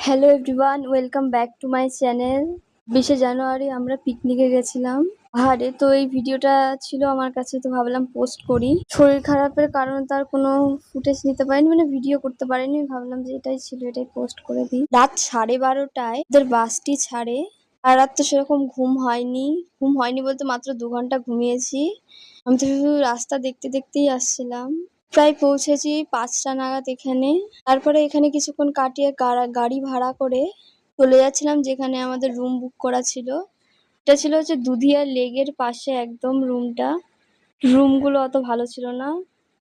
Hello everyone, welcome back to my channel. 20শে জানুয়ারি আমরা পিকনিকে গেছিলাম পাহাড়ে। তো এই ভিডিওটা ছিল আমার কাছে, তো ভাবলাম পোস্ট করি। শরীর খারাপের কারণে তার কোনো ফুটেজ নিতে পারিনি, মানে ভিডিও করতে পারিনি। ভাবলাম যে এটাই ছিল, এটাই পোস্ট করে দিই। রাত 12:30টায় ওদের বাসটি ছাড়ে। আর রাত তো সেরকম ঘুম হয়নি বলতে মাত্র 2 ঘন্টা ঘুমিয়েছি। আমি তো শুধু রাস্তা দেখতে দেখতেই আসছিলাম। প্রায় পৌঁছেছি 5টা নাগাদ এখানে। তারপরে এখানে কিছুক্ষণ কাটিয়ে গাড়ি ভাড়া করে চলে যাচ্ছিলাম যেখানে আমাদের রুম বুক করা ছিল। এটা ছিল হচ্ছে দুধিয়া লেকের পাশে একদম রুমটা। রুমগুলো অত ভালো ছিল না।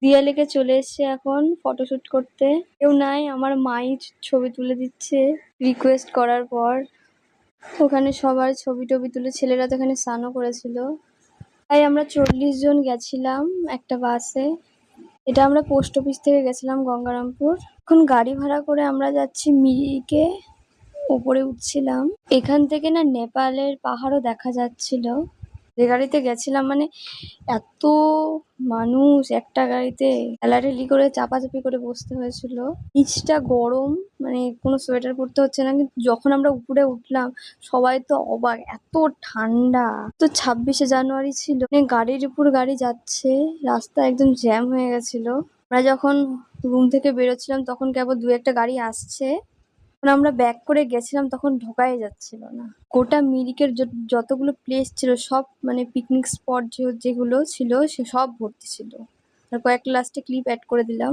দুধিয়া লেকে চলে এসেছি এখন ফটোশুট করতে। কেউ নাই, আমার মাই ছবি তুলে দিচ্ছে রিকোয়েস্ট করার পর। ওখানে সবার ছবি টবি তুলে, ছেলেরা তো এখানে স্নানও করেছিল। তাই আমরা 40 জন গেছিলাম একটা বাসে। এটা আমরা পোস্ট অফিস থেকে গেছিলাম গঙ্গারামপুর। এখন গাড়ি ভাড়া করে আমরা যাচ্ছি মিরিকে। ওপরে উঠছিলাম, এখান থেকে না নেপালের পাহাড়ও দেখা যাচ্ছিল। যে গাড়িতে গেছিলাম, মানে এত মানুষ একটা গাড়িতে, ঠেলাঠেলি করে চাপাচাপি করে বসতে হয়েছিল। নিচটা গরম, মানে কোনো সোয়েটার পরতে হচ্ছে না। কিন্তু যখন আমরা উপরে উঠলাম সবাই তো অবাক, এত ঠান্ডা। তো 26শে জানুয়ারি ছিল, মানে গাড়ির উপর গাড়ি যাচ্ছে, রাস্তা একদম জ্যাম হয়ে গেছিল। আমরা যখন রুম থেকে বেরোচ্ছিলাম তখন কেবল 2-1টা গাড়ি আসছে। আমরা ব্যাক করে গেছিলাম তখন ঢোকাই যাচ্ছিল না। গোটা মিরিকের যতগুলো প্লেস ছিল সব, মানে পিকনিক স্পট যেগুলো ছিল সে সব ভর্তি ছিল। আর কয়েকটা লাস্টে ক্লিপ অ্যাড করে দিলাম।